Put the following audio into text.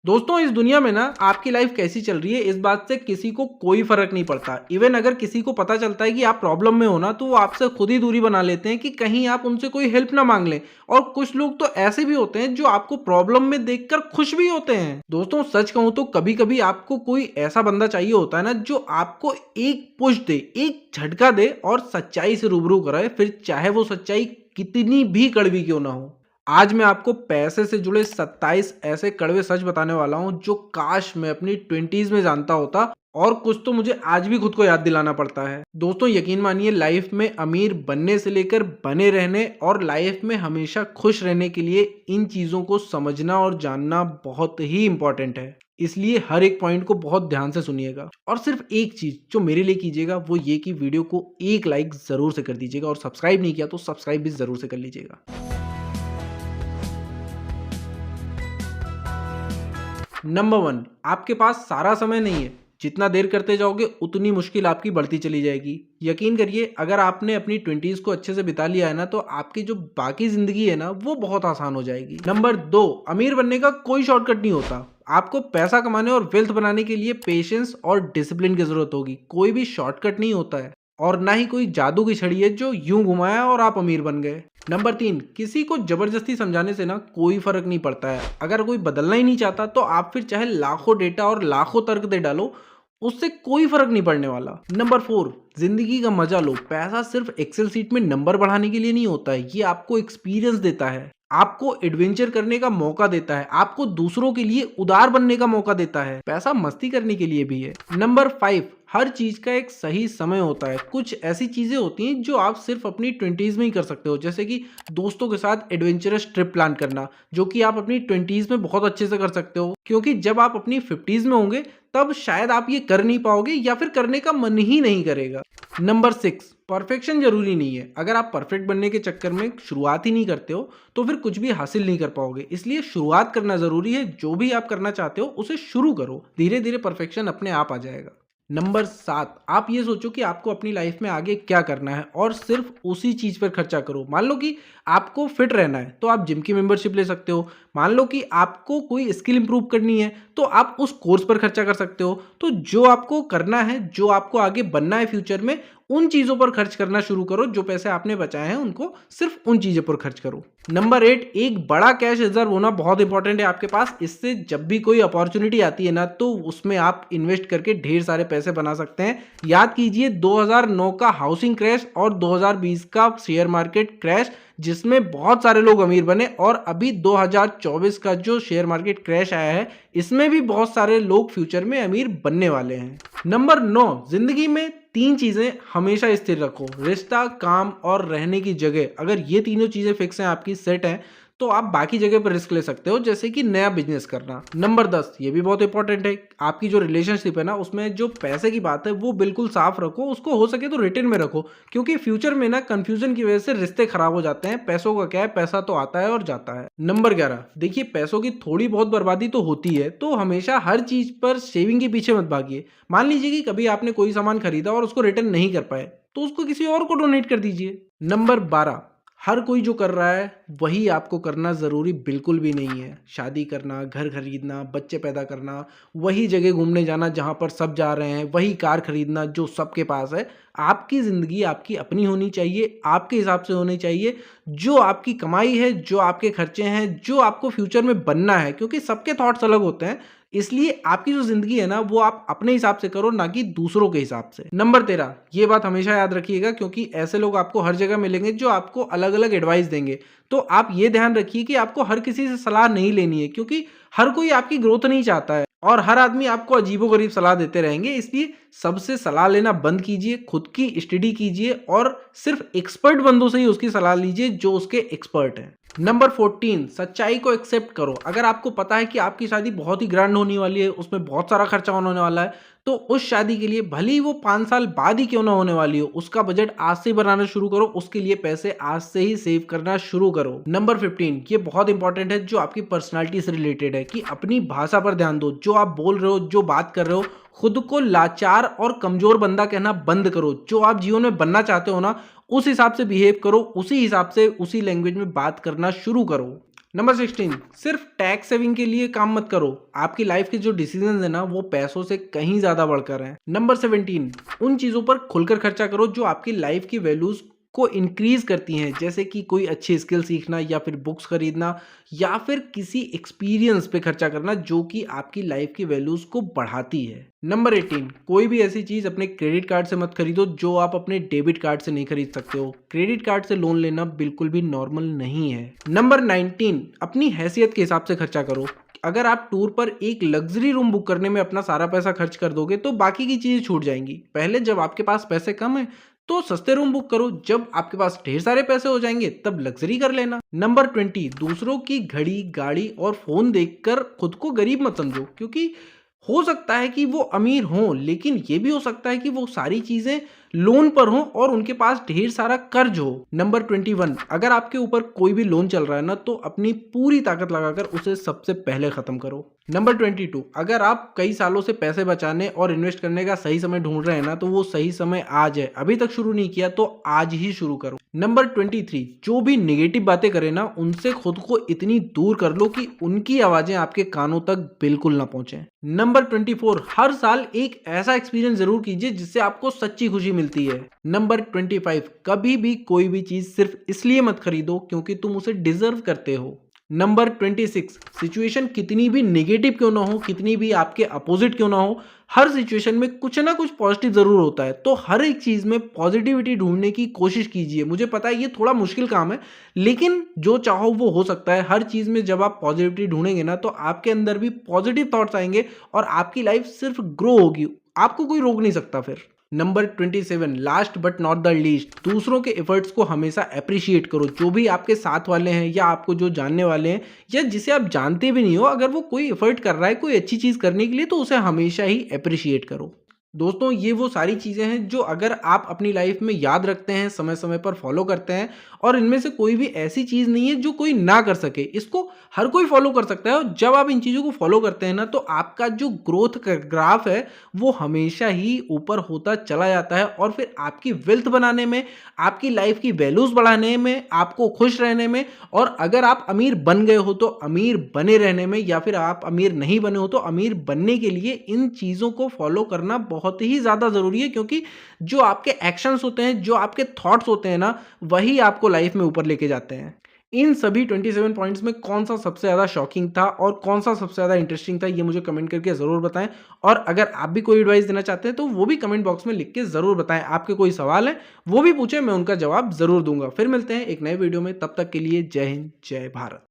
दोस्तों इस दुनिया में ना आपकी लाइफ कैसी चल रही है इस बात से किसी को कोई फर्क नहीं पड़ता। इवन अगर किसी को पता चलता है कि आप प्रॉब्लम में हो ना तो वो आपसे खुद ही दूरी बना लेते हैं कि कहीं आप उनसे कोई हेल्प ना मांग लें। और कुछ लोग तो ऐसे भी होते हैं जो आपको प्रॉब्लम में देखकर खुश भी होते हैं। दोस्तों सच कहूं तो कभी कभी आपको कोई ऐसा बंदा चाहिए होता है ना जो आपको एक पुश दे, एक झटका दे और सच्चाई से रूबरू कराए, फिर चाहे वो सच्चाई कितनी भी कड़वी क्यों ना हो। आज मैं आपको पैसे से जुड़े 27 ऐसे कड़वे सच बताने वाला हूं जो काश मैं अपनी 20s में जानता होता, और कुछ तो मुझे आज भी खुद को याद दिलाना पड़ता है। दोस्तों यकीन मानिए, लाइफ में अमीर बनने से लेकर बने रहने और लाइफ में हमेशा खुश रहने के लिए इन चीजों को समझना और जानना बहुत ही इंपॉर्टेंट है। इसलिए हर एक पॉइंट को बहुत ध्यान से सुनिएगा और सिर्फ एक चीज जो मेरे लिए कीजिएगा वो ये कि वीडियो को एक लाइक जरूर से कर दीजिएगा, और सब्सक्राइब नहीं किया तो सब्सक्राइब भी जरूर से कर लीजिएगा। नंबर 1, आपके पास सारा समय नहीं है। जितना देर करते जाओगे उतनी मुश्किल आपकी बढ़ती चली जाएगी। यकीन करिए, अगर आपने अपनी 20s को अच्छे से बिता लिया है ना तो आपकी जो बाकी जिंदगी है ना वो बहुत आसान हो जाएगी। नंबर 2, अमीर बनने का कोई शॉर्टकट नहीं होता। आपको पैसा कमाने और वेल्थ बनाने के लिए पेशेंस और डिसिप्लिन की जरूरत होगी। कोई भी शॉर्टकट नहीं होता है, और ना ही कोई जादू की छड़ी है जो यूं घुमाया और आप अमीर बन गए। नंबर 3, किसी को जबरदस्ती समझाने से ना कोई फर्क नहीं पड़ता है। अगर कोई बदलना ही नहीं चाहता तो आप फिर चाहे लाखों डेटा और लाखों तर्क दे डालो, उससे कोई फर्क नहीं पड़ने वाला। नंबर 4, जिंदगी का मजा लो। पैसा सिर्फ एक्सेल सीट में नंबर बढ़ाने के लिए नहीं होता है, ये आपको एक्सपीरियंस देता है, आपको एडवेंचर करने का मौका देता है, आपको दूसरों के लिए उदार बनने का मौका देता है। पैसा मस्ती करने के लिए भी है। नंबर 5, हर चीज का एक सही समय होता है। कुछ ऐसी चीजें होती हैं जो आप सिर्फ अपनी 20s में ही कर सकते हो, जैसे कि दोस्तों के साथ एडवेंचरस ट्रिप प्लान करना, जो कि आप अपनी 20s में बहुत अच्छे से कर सकते हो, क्योंकि जब आप अपनी 50s में होंगे तब शायद आप ये कर नहीं पाओगे या फिर करने का मन ही नहीं करेगा। नंबर 6, परफेक्शन जरूरी नहीं है। अगर आप परफेक्ट बनने के चक्कर में शुरुआत ही नहीं करते हो तो फिर कुछ भी हासिल नहीं कर पाओगे। इसलिए शुरुआत करना जरूरी है। जो भी आप करना चाहते हो उसे शुरू करो, धीरे धीरे परफेक्शन अपने आप आ जाएगा। नंबर 7, आप ये सोचो कि आपको अपनी लाइफ में आगे क्या करना है और सिर्फ उसी चीज पर खर्चा करो। मान लो कि आपको फिट रहना है तो आप जिम की मेंबरशिप ले सकते हो। मान लो कि आपको कोई स्किल इंप्रूव करनी है तो आप उस कोर्स पर खर्चा कर सकते हो। तो जो आपको करना है, जो आपको आगे बनना है फ्यूचर में, उन चीजों पर खर्च करना शुरू करो। जो पैसे आपने बचाए हैं उनको सिर्फ उन चीजों पर खर्च करो। नंबर 8, एक बड़ा कैश रिजर्व होना बहुत इंपॉर्टेंट है आपके पास। इससे जब भी कोई अपॉर्चुनिटी आती है ना तो उसमें आप इन्वेस्ट करके ढेर सारे पैसे बना सकते हैं। याद कीजिए 2009 का हाउसिंग क्रैश और 2020 का शेयर मार्केट क्रैश, जिसमें बहुत सारे लोग अमीर बने, और अभी 2024 का जो शेयर मार्केट क्रैश आया है इसमें भी बहुत सारे लोग फ्यूचर में अमीर बनने वाले हैं। नंबर 9, जिंदगी में 3 चीजें हमेशा स्थिर रखो: रिश्ता, काम और रहने की जगह। अगर ये तीनों चीजें फिक्स हैं, आपकी सेट हैं, तो आप बाकी जगह पर रिस्क ले सकते हो, जैसे कि नया बिजनेस करना। नंबर 10, ये भी बहुत इंपॉर्टेंट है, आपकी जो रिलेशनशिप है ना उसमें जो पैसे की बात है वो बिल्कुल साफ रखो, उसको हो सके तो रिटर्न में रखो, क्योंकि फ्यूचर में ना कंफ्यूजन की वजह से रिश्ते खराब हो जाते हैं। पैसों का क्या है, पैसा तो आता है और जाता है। नंबर 11, देखिए पैसों की थोड़ी बहुत बर्बादी तो होती है, तो हमेशा हर चीज पर सेविंग के पीछे मत भागिए। मान लीजिए कि कभी आपने कोई सामान खरीदा और उसको रिटर्न नहीं कर पाए, तो उसको किसी और को डोनेट कर दीजिए। नंबर 12, हर कोई जो कर रहा है वही आपको करना ज़रूरी बिल्कुल भी नहीं है। शादी करना, घर खरीदना, बच्चे पैदा करना, वही जगह घूमने जाना जहाँ पर सब जा रहे हैं, वही कार खरीदना जो सबके पास है। आपकी ज़िंदगी आपकी अपनी होनी चाहिए, आपके हिसाब से होनी चाहिए। जो आपकी कमाई है, जो आपके खर्चे हैं, जो आपको फ्यूचर में बनना है, क्योंकि सबके थॉट्स अलग होते हैं, इसलिए आपकी जो जिंदगी है ना वो आप अपने हिसाब से करो, ना कि दूसरों के हिसाब से। नंबर 13, ये बात हमेशा याद रखिएगा, क्योंकि ऐसे लोग आपको हर जगह मिलेंगे जो आपको अलग अलग एडवाइस देंगे। तो आप ये ध्यान रखिए कि आपको हर किसी से सलाह नहीं लेनी है, क्योंकि हर कोई आपकी ग्रोथ नहीं चाहता है और हर आदमी आपको अजीबोगरीब सलाह देते रहेंगे। इसलिए सबसे सलाह लेना बंद कीजिए, खुद की स्टडी कीजिए और सिर्फ एक्सपर्ट बंदों से ही उसकी सलाह लीजिए जो उसके एक्सपर्ट हैं। नंबर 14, सच्चाई को एक्सेप्ट करो। अगर आपको पता है कि आपकी शादी बहुत ही ग्रैंड होने वाली है, उसमें बहुत सारा खर्चा होने वाला है, तो उस शादी के लिए भले ही वो 5 साल बाद ही क्यों ना होने वाली हो, उसका बजट आज से बनाना शुरू करो। उसके लिए पैसे आज से ही सेव करना शुरू करो। नंबर 15, ये बहुत इंपॉर्टेंट है, जो आपकी पर्सनालिटी से रिलेटेड है, कि अपनी भाषा पर ध्यान दो। जो आप बोल रहे हो, जो बात कर रहे हो, खुद को लाचार और कमजोर बंदा कहना बंद करो। जो आप जीवन में बनना चाहते हो ना उस हिसाब से बिहेव करो, उसी हिसाब से उसी लैंग्वेज में बात करना शुरू करो। नंबर 16, सिर्फ टैक्स सेविंग के लिए काम मत करो। आपकी लाइफ के जो डिसीजन है ना वो पैसों से कहीं ज्यादा बढ़कर हैं। नंबर 17, उन चीजों पर खुलकर खर्चा करो जो आपकी लाइफ की वैल्यूज को इंक्रीज करती हैं, जैसे कि कोई अच्छी स्किल सीखना या फिर बुक्स खरीदना या फिर किसी एक्सपीरियंस पे खर्चा करना जो कि आपकी लाइफ की वैल्यूज को बढ़ाती है। नंबर 18, कोई भी ऐसी चीज अपने क्रेडिट कार्ड से मत खरीदो जो आप अपने डेबिट कार्ड से नहीं खरीद सकते हो। क्रेडिट कार्ड से लोन लेना बिल्कुल भी नॉर्मल नहीं है। नंबर 19, अपनी हैसियत के हिसाब से खर्चा करो। अगर आप टूर पर एक लग्जरी रूम बुक करने में अपना सारा पैसा खर्च कर दोगे तो बाकी की चीजें छूट जाएंगी। पहले जब आपके पास पैसे कम है तो सस्ते रूम बुक करो, जब आपके पास ढेर सारे पैसे हो जाएंगे तब लग्जरी कर लेना। नंबर 20, दूसरों की घड़ी, गाड़ी और फोन देखकर खुद को गरीब मत समझो, क्योंकि हो सकता है कि वो अमीर हों लेकिन ये भी हो सकता है कि वो सारी चीजें लोन पर हों और उनके पास ढेर सारा कर्ज हो। नंबर 21, अगर आपके ऊपर कोई भी लोन चल रहा है ना तो अपनी पूरी ताकत लगाकर उसे सबसे पहले खत्म करो। नंबर 22, अगर आप कई सालों से पैसे बचाने और इन्वेस्ट करने का सही समय ढूंढ रहे हैं ना तो वो सही समय आज है। अभी तक शुरू नहीं किया तो आज ही शुरू करो। नंबर 23, जो भी नेगेटिव बातें करे ना उनसे खुद को इतनी दूर कर लो कि उनकी आवाजें आपके कानों तक बिल्कुल ना पहुंचे। नंबर 24, हर साल एक ऐसा एक्सपीरियंस जरूर कीजिए जिससे आपको सच्ची खुशी मिलती है। नंबर 25, कभी भी कोई भी चीज सिर्फ इसलिए मत खरीदो क्योंकि तुम उसे डिजर्व करते हो। नंबर 26, सिचुएशन कितनी भी नेगेटिव क्यों ना हो, कितनी भी आपके अपोजिट क्यों ना हो, हर सिचुएशन में कुछ ना कुछ पॉजिटिव जरूर होता है। तो हर एक चीज में पॉजिटिविटी ढूंढने की कोशिश कीजिए। मुझे पता है ये थोड़ा मुश्किल काम है लेकिन जो चाहो वो हो सकता है। हर चीज में जब आप पॉजिटिविटी ढूंढेंगे ना तो आपके अंदर भी पॉजिटिव थॉट्स आएंगे और आपकी लाइफ सिर्फ ग्रो होगी, आपको कोई रोक नहीं सकता फिर। Number 27, last but not the least, दूसरों के एफर्ट्स को हमेशा अप्रिशिएट करो। जो भी आपके साथ वाले हैं या आपको जो जानने वाले हैं या जिसे आप जानते भी नहीं हो, अगर वो कोई एफर्ट कर रहा है कोई अच्छी चीज करने के लिए तो उसे हमेशा ही अप्रिशिएट करो। दोस्तों ये वो सारी चीज़ें हैं जो अगर आप अपनी लाइफ में याद रखते हैं, समय समय पर फॉलो करते हैं, और इनमें से कोई भी ऐसी चीज़ नहीं है जो कोई ना कर सके। इसको हर कोई फॉलो कर सकता है और जब आप इन चीज़ों को फॉलो करते हैं ना तो आपका जो ग्रोथ का ग्राफ है वो हमेशा ही ऊपर होता चला जाता है और फिर आपकी वेल्थ बनाने में, आपकी लाइफ की वैल्यूज़ बढ़ाने में, आपको खुश रहने में, और अगर आप अमीर बन गए हो तो अमीर बने रहने में, या फिर आप अमीर नहीं बने हो तो अमीर बनने के लिए इन चीज़ों को फॉलो करना बहुत ही ज़्यादा ज़रूरी है। क्योंकि जो आपके एक्शंस होते हैं, जो आपके थॉट्स होते हैं ना, वही आपको लाइफ में ऊपर लेके जाते हैं। इन सभी 27 पॉइंट्स में कौन सा सबसे ज़्यादा शॉकिंग था और कौन सा सबसे ज़्यादा इंटरेस्टिंग था ये मुझे कमेंट करके ज़रूर बताएं। और अगर आप भी कोई एडवाइस देना चाहते हैं तो वो भी कमेंट बॉक्स में लिख के ज़रूर बताएं। आपके कोई सवाल है वो भी पूछें, मैं उनका जवाब ज़रूर दूंगा। फिर मिलते हैं एक नए वीडियो में, तब तक के लिए जय हिंद, जय भारत।